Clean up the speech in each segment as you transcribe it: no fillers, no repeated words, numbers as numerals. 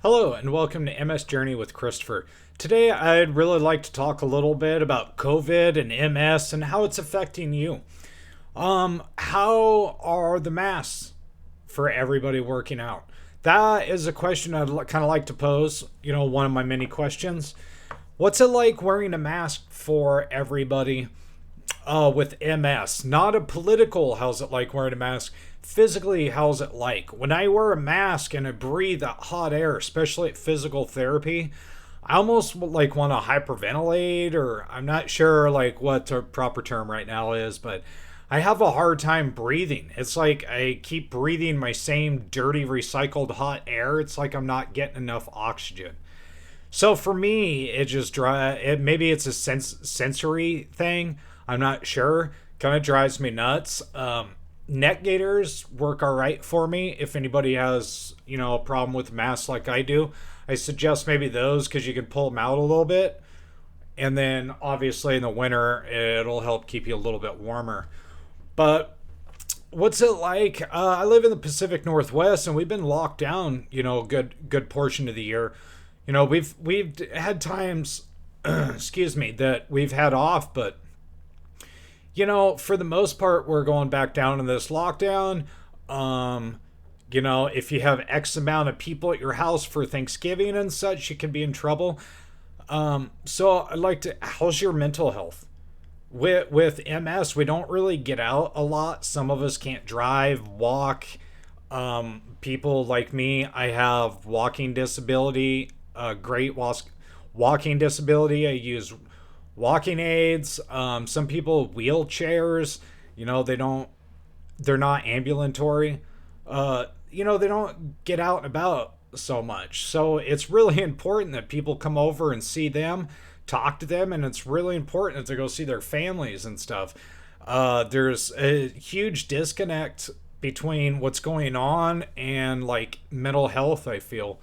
Hello, and welcome to MS Journey with Christopher. Today, I'd really like to talk a little bit about COVID and MS and how it's affecting you. How are the masks for everybody working out? That is a question I'd kind of like to pose, one of my many questions. What's it like wearing a mask for everybody with MS? Not a political, how's it like wearing a mask? Physically, how's it like? When I wear a mask and I breathe that hot air, especially at physical therapy, I almost like want to hyperventilate, or I'm not sure like what the proper term right now is, but I have a hard time breathing. It's like I keep breathing my same dirty recycled hot air. It's like I'm not getting enough oxygen. So for me, it just maybe it's a sensory thing. I'm not sure. Kind of drives me nuts. Neck gaiters work all right for me. If anybody has a problem with masks like I do, I suggest maybe those because you can pull them out a little bit, and then obviously in the winter it'll help keep you a little bit warmer. But what's it like? I live in the Pacific Northwest, and we've been locked down, a good portion of the year. We've had times, excuse me, that we've had off, but for the most part, we're going back down in this lockdown. If you have X amount of people at your house for Thanksgiving and such, you can be in trouble. So I'd like to, how's your mental health? With MS, we don't really get out a lot. Some of us can't drive, walk. People like me, I have walking disability, great walking disability. I use walking aids. Some people wheelchairs. They're not ambulatory. They don't get out and about so much. So it's really important that people come over and see them, talk to them, and it's really important to go see their families and stuff. There's a huge disconnect between what's going on and like mental health, I feel.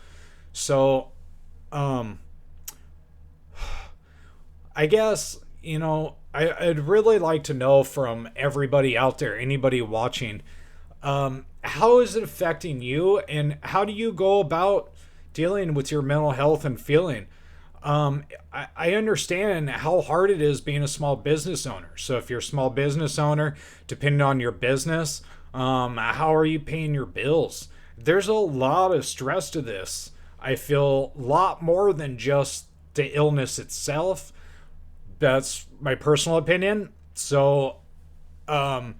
So, I guess, I'd really like to know from everybody out there, anybody watching, how is it affecting you, and how do you go about dealing with your mental health and feeling? I understand how hard it is being a small business owner. So if you're a small business owner, depending on your business, how are you paying your bills? There's a lot of stress to this. I feel a lot more than just the illness itself. That's my personal opinion. So, I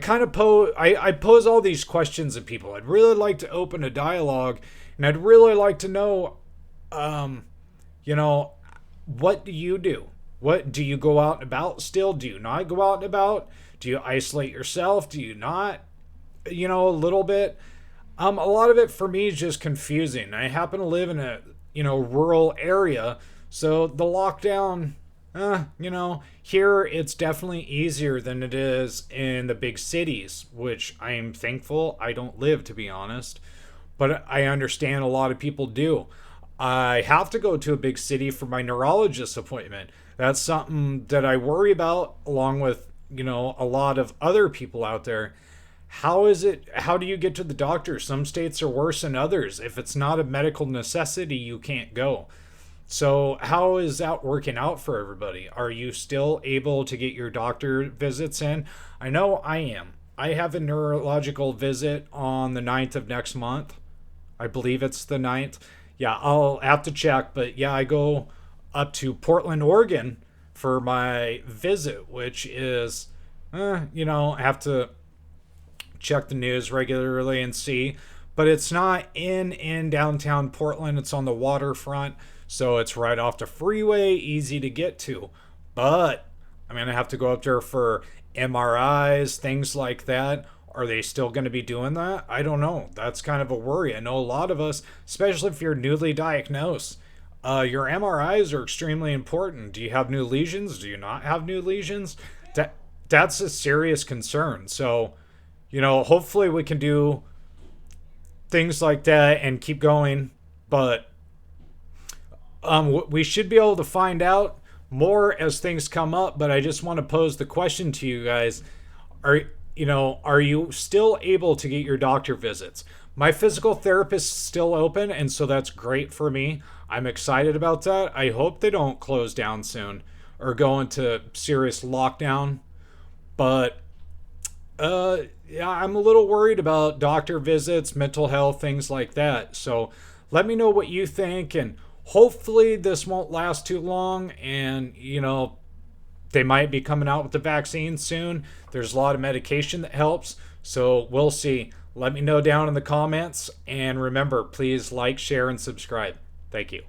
kind of I pose all these questions to people. I'd really like to open a dialogue, and I'd really like to know, what do you do? What do you go out and about still? Do you not go out and about? Do you isolate yourself? Do you not? A little bit. A lot of it for me is just confusing. I happen to live in a, rural area, so the lockdown, here it's definitely easier than it is in the big cities, which I am thankful I don't live, to be honest. But I understand a lot of people do. I have to go to a big city for my neurologist appointment. That's something that I worry about, along with, a lot of other people out there. How do you get to the doctor? Some states are worse than others. If it's not a medical necessity, you can't go. So how is that working out for everybody? Are you still able to get your doctor visits in? I know I am. I have a neurological visit on the 9th of next month. I believe it's the 9th. Yeah, I'll have to check, but yeah, I go up to Portland, Oregon for my visit, which is, I have to check the news regularly and see. But it's not in downtown Portland. It's on the waterfront, so it's right off the freeway, easy to get to. But I'm going to have to go up there for MRIs, things like that. Are they still going to be doing that? I don't know. That's kind of a worry. I know a lot of us, especially if you're newly diagnosed, your MRIs are extremely important. Do you have new lesions? Do you not have new lesions? That's a serious concern. So, hopefully we can do things like that and keep going. But we should be able to find out more as things come up. But I just want to pose the question to you guys. Are you still able to get your doctor visits? My physical therapist is still open, and so that's great for me. I'm excited about that. I hope they don't close down soon or go into serious lockdown. But yeah, I'm a little worried about doctor visits, mental health, things like that. So let me know what you think, and hopefully this won't last too long. And they might be coming out with the vaccine soon. There's a lot of medication that helps. So we'll see. Let me know down in the comments. And remember, please like, share, and subscribe. Thank you.